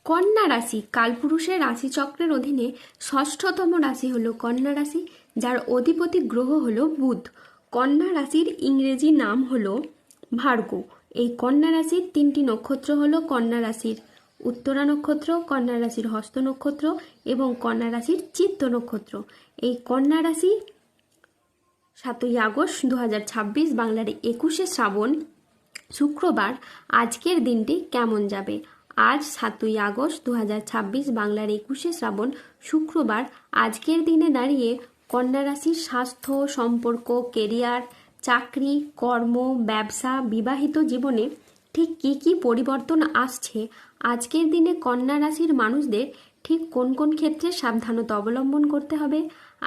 কন্যা রাশি কালপুরুষের রাশিচক্রের অধীনে ষষ্ঠতম রাশি হলো কন্যা রাশি, যার অধিপতি গ্রহ হলো বুধ। কন্যা রাশির ইংরেজি নাম হলো ভার্গ। এই কন্যা রাশির তিনটি নক্ষত্র হলো কন্যা রাশির উত্তরা নক্ষত্র, কন্যা রাশির হস্ত নক্ষত্র এবং কন্যা রাশির চিত্ত নক্ষত্র। এই কন্যা রাশি 7ই আগস্ট 2026 বাংলার 21শে শ্রাবণ শুক্রবার আজকের দিনটি কেমন যাবে। আজ 7ই আগস্ট 2026 বাংলার 21শে শ্রাবণ শুক্রবার আজকের দিনে দাঁড়িয়ে কন্যা রাশির স্বাস্থ্য, সম্পর্ক, কেরিয়ার, চাকরি, কর্ম, ব্যবসা, বিবাহিত জীবনে ঠিক কী কী পরিবর্তন আসছে, আজকের দিনে কন্যা রাশির মানুষদের ঠিক কোন কোন ক্ষেত্রে সাবধানতা অবলম্বন করতে হবে,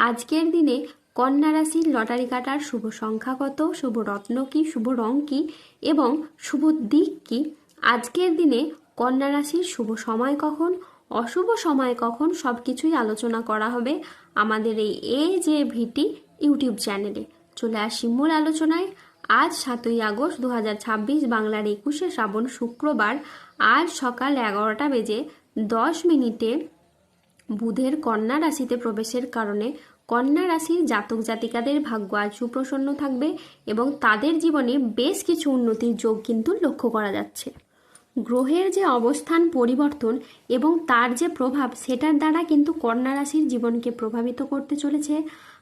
আজকের দিনে কন্যা রাশির লটারি কাটার শুভ সংখ্যা কত, শুভ রত্ন কী, শুভ রং কী এবং শুভ দিক কী, আজকের দিনে কন্যা রাশির শুভ সময় কখন, অশুভ সময় কখন, সব কিছুই আলোচনা করা হবে আমাদের এই যে ভিটি ইউটিউব চ্যানেলে। চলে আসি মূল আলোচনায়। আজ 7ই আগস্ট 2026 বাংলার 21শে শ্রাবণ শুক্রবার আজ সকাল 11টা বেজে 10 মিনিটে বুধের কন্যা রাশিতে প্রবেশের কারণে কন্যা রাশির জাতক জাতিকাদের ভাগ্য আজ সুপ্রসন্ন থাকবে এবং তাদের জীবনে বেশ কিছু উন্নতির যোগ কিন্তু লক্ষ্য করা যাচ্ছে। গ্রহের যে অবস্থান পরিবর্তন এবং তার যে প্রভাব, সেটার দ্বারা কিন্তু কন্যা রাশির জীবনকে প্রভাবিত করতে চলেছে।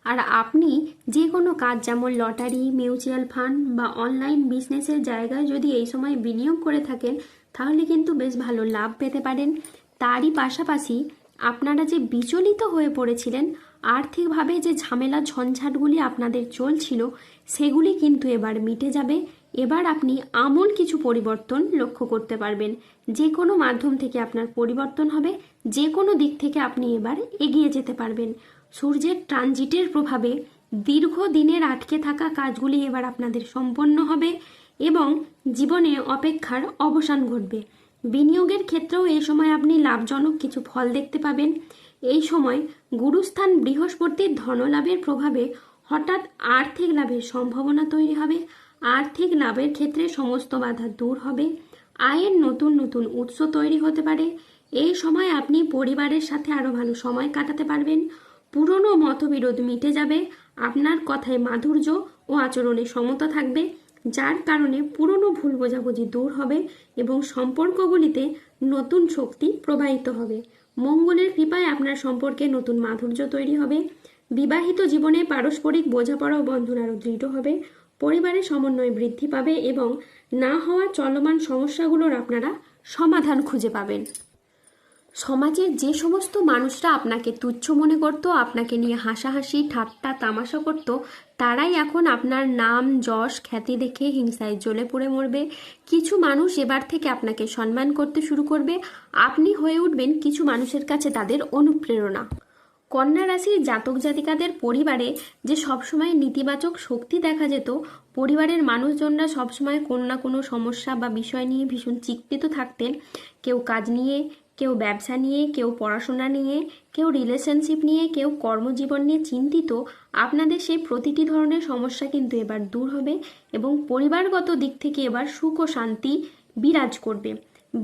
আর আপনি যে কোনো কাজ, যেমন লটারি, মিউচুয়াল ফান্ড বা অনলাইন বিজনেসের জায়গায় যদি এই সময় বিনিয়োগ করে থাকেন, তাহলে কিন্তু বেশ ভালো লাভ পেতে পারেন। তারই পাশাপাশি আপনারা যে বিচলিত হয়ে পড়েছিলেন, আর্থিকভাবে যে ঝামেলা ঝঞ্ঝাটগুলি আপনাদের চলছিল, সেগুলি কিন্তু এবার মিটে যাবে। এবার আপনি আমূল কিছু পরিবর্তন লক্ষ্য করতে পারবেন। যে কোনো মাধ্যম থেকে আপনার পরিবর্তন হবে, যে কোনো দিক থেকে আপনি এবার এগিয়ে যেতে পারবেন। সূর্যের ট্রানজিটের প্রভাবে দীর্ঘদিনের আটকে থাকা কাজগুলি এবার আপনাদের সম্পন্ন হবে এবং জীবনে অপেক্ষার অবসান ঘটবে। বিনিয়োগের ক্ষেত্রেও এই সময় আপনি লাভজনক কিছু ফল দেখতে পাবেন। এই সময় গুরুস্থান বৃহস্পতির ধনলাভের প্রভাবে হঠাৎ আর্থিক লাভের সম্ভাবনা তৈরি হবে। আর্থিক লাভের ক্ষেত্রে সমস্ত বাধা দূর হবে। আয়ের নতুন নতুন উৎস তৈরি হতে পারে। এই সময় আপনি পরিবারের সাথে আরও ভালো সময় কাটাতে পারবেন। পুরনো মতবিরোধ মিটে যাবে। আপনার কথায় মাধুর্য ও আচরণে সমতা থাকবে, যার কারণে পুরনো ভুল বোঝাবুঝি দূর হবে এবং সম্পর্কগুলিতে নতুন শক্তি প্রবাহিত হবে। মঙ্গলের কৃপায় আপনার সম্পর্কে নতুন মাধুর্য তৈরি হবে। বিবাহিত জীবনে পারস্পরিক বোঝাপড়া ও বন্ধন আরও দৃঢ় হবে। পরিবারের সমন্বয় বৃদ্ধি পাবে এবং না হওয়া চলমান সমস্যাগুলোর আপনারা সমাধান খুঁজে পাবেন। সমাজের যে সমস্ত মানুষরা আপনাকে তুচ্ছ মনে করত, আপনাকে নিয়ে হাসাহাসি ঠাট্টা তামাশা করত, তারাই এখন আপনার নাম যশ খ্যাতি দেখে হিংসায় জ্বলে পড়ে মরবে। কিছু মানুষ এবার থেকে আপনাকে সম্মান করতে শুরু করবে। আপনি হয়ে উঠবেন কিছু মানুষের কাছে তাদের অনুপ্রেরণা। কন্যা রাশির জাতক জাতিকাদের পরিবারে যে সবসময় নেতিবাচক শক্তি দেখা যেত, পরিবারের মানুষজনরা সবসময় কোনো না কোনো সমস্যা বা বিষয় নিয়ে ভীষণ চিন্তিত থাকতেন। কেউ কাজ নিয়ে, কেউ ব্যবসা নিয়ে, কেউ পড়াশোনা নিয়ে, কেউ রিলেশনশিপ নিয়ে, কেউ কর্মজীবন নিয়ে চিন্তিত। আপনাদের সেই প্রতিটি ধরনের সমস্যা কিন্তু এবার দূর হবে এবং পরিবারগত দিক থেকে এবার সুখ ও শান্তি বিরাজ করবে।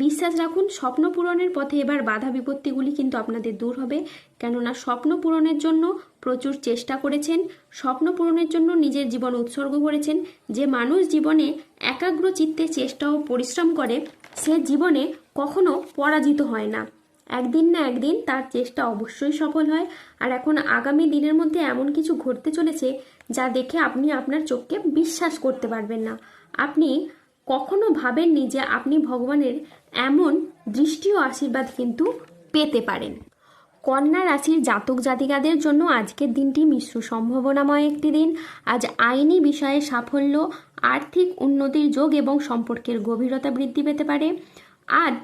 বিশ্বাস রাখুন, স্বপ্ন পূরণের পথে এবার বাধা বিপত্তিগুলি কিন্তু আপনাদের দূর হবে। কেননা স্বপ্ন পূরণের জন্য প্রচুর চেষ্টা করেছেন, স্বপ্ন পূরণের জন্য নিজের জীবন উৎসর্গ করেছেন। যে মানুষ জীবনে একাগ্র চিত্তে চেষ্টা ও পরিশ্রম করে, সে জীবনে কখনো পরাজিত হয় না। একদিন না একদিন তার চেষ্টা অবশ্যই সফল হয়। আর এখন আগামী দিনের মধ্যে এমন কিছু ঘটতে চলেছে যা দেখে আপনি আপনার চোখকে বিশ্বাস করতে পারবেন না। আপনি কখনো ভাবেননি যে আপনি ভগবানের এমন দৃষ্টি ও আশীর্বাদ কিন্তু পেতে পারেন। কন্যা রাশির জাতক জাতিকাদের জন্য আজকের দিনটি মিশ্র সম্ভাবনাময় একটি দিন। আজ আইনি বিষয়ে সাফল্য, আর্থিক উন্নতির যোগ এবং সম্পর্কের গভীরতা বৃদ্ধি পেতে পারে। আজ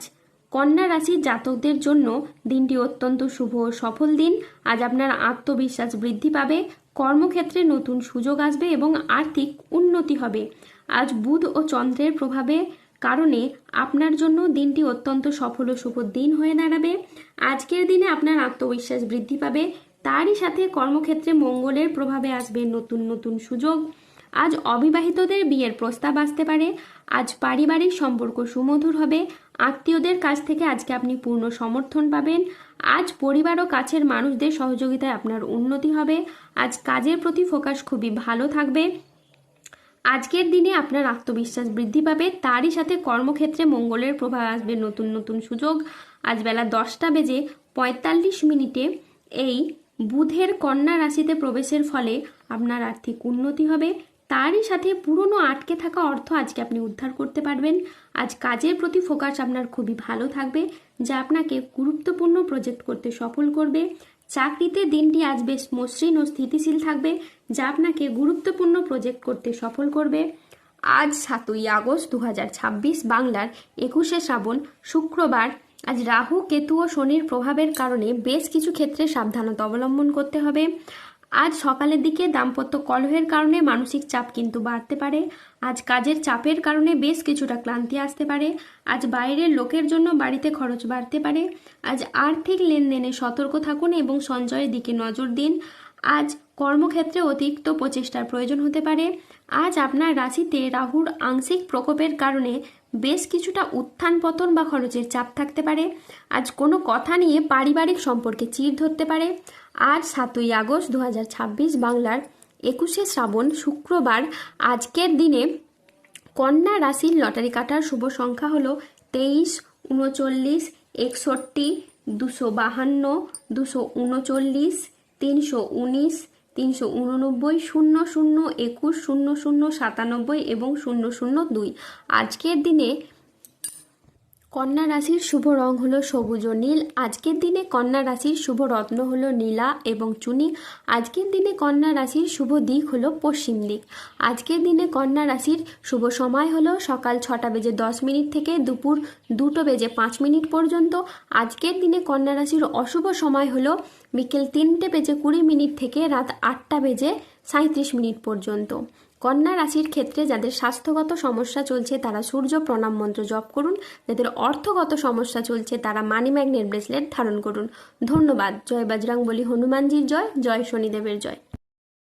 কন্যা রাশির জাতকদের জন্য দিনটি অত্যন্ত শুভ ও সফল দিন। আজ আপনার আত্মবিশ্বাস বৃদ্ধি পাবে, কর্মক্ষেত্রে নতুন সুযোগ আসবে এবং আর্থিক উন্নতি হবে। আজ বুধ ও চন্দ্রের প্রভাবে কারণে আপনার জন্য দিনটি অত্যন্ত সফল ও শুভ দিন হয়ে দাঁড়াবে। আজকের দিনে আপনার আত্মবিশ্বাস বৃদ্ধি পাবে, তারই সাথে কর্মক্ষেত্রে মঙ্গলের প্রভাবে আসবে নতুন নতুন সুযোগ। আজ অবিবাহিতদের বিয়ের প্রস্তাব আসতে পারে। আজ পারিবারিক সম্পর্ক সুমধুর হবে। আত্মীয়দের কাছ থেকে আজকে আপনি পূর্ণ সমর্থন পাবেন। আজ পরিবার ও কাছের মানুষদের সহযোগিতায় আপনার উন্নতি হবে। আজ কাজের প্রতি ফোকাস খুবই ভালো থাকবে। আজকের দিনে আপনার আত্মবিশ্বাস বৃদ্ধি পাবে, তারই সাথে কর্মক্ষেত্রে মঙ্গলের প্রভাব আসবে, নতুন নতুন সুযোগ। আজ বেলা 10:45 এই বুধের কন্যা রাশিতে প্রবেশের ফলে আপনার আর্থিক উন্নতি হবে, তারই সাথে পুরনো আটকে থাকা অর্থ আজকে আপনি উদ্ধার করতে পারবেন। আজ কাজের প্রতি ফোকাস আপনার খুবই ভালো থাকবে, যা আপনাকে গুরুত্বপূর্ণ প্রজেক্ট করতে সফল করবে। চাকরিতে দিনটি আজ বেশ মসৃণ ও স্থিতিশীল থাকবে, যা আপনাকে গুরুত্বপূর্ণ প্রজেক্ট করতে সফল করবে। আজ 7ই আগস্ট 2026 বাংলার 21শে শ্রাবণ শুক্রবার। আজ রাহু, কেতু ও শনির প্রভাবের কারণে বেশ কিছু ক্ষেত্রে সাবধানতা অবলম্বন করতে হবে। আজ সকালের দিকে দাম্পত্য কলহের কারণে মানসিক চাপ কিন্তু বাড়তে পারে। আজ কাজের চাপের কারণে বেশ কিছুটা ক্লান্তি আসতে পারে। আজ বাইরের লোকের জন্য বাড়িতে খরচ বাড়তে পারে। আজ আর্থিক লেনদেনে সতর্ক থাকুন এবং সঞ্চয়ের দিকে নজর দিন। আজ কর্মক্ষেত্রে অতিরিক্ত প্রচেষ্টার প্রয়োজন হতে পারে। আজ আপনার রাশিতে রাহুর আংশিক প্রকোপের কারণে বেশ কিছুটা উত্থান পতন বা খরচের চাপ থাকতে পারে। আজ কোনো কথা নিয়ে পারিবারিক সম্পর্কে চিড় ধরতে পারে। আজ 7ই আগস্ট 2026 বাংলার 21শে শ্রাবণ শুক্রবার। আজকের দিনে কন্যা রাশির লটারি কাটার শুভ সংখ্যা হলো 23, 39, 61, 252, 239, 319, 389, 00, 21, 00, 97 এবং 002। আজকের দিনে কন্যা রাশির শুভ রং হলো সবুজ ও নীল। আজকের দিনে কন্যা রাশির শুভ রত্ন হলো নীলা এবং চুনি। আজকের দিনে কন্যা রাশির শুভ দিক হলো পশ্চিম দিক। আজকের দিনে কন্যা রাশির শুভ সময় হলো সকাল 6:10 থেকে দুপুর 2:05 পর্যন্ত। আজকের দিনে কন্যা রাশির অশুভ সময় হলো বিকেল 3:20 থেকে রাত 8:37 পর্যন্ত। কন্যা রাশির ক্ষেত্রে যাদের স্বাস্থ্যগত সমস্যা চলছে তারা সূর্য প্রণাম মন্ত্র জপ করুন। যাদের অর্থগত সমস্যা চলছে তারা মানি ম্যাগনেট ব্রেসলেট ধারণ করুন। ধন্যবাদ। জয় বজরংবলী, হনুমানজির জয়, জয় শনিদেবের জয়।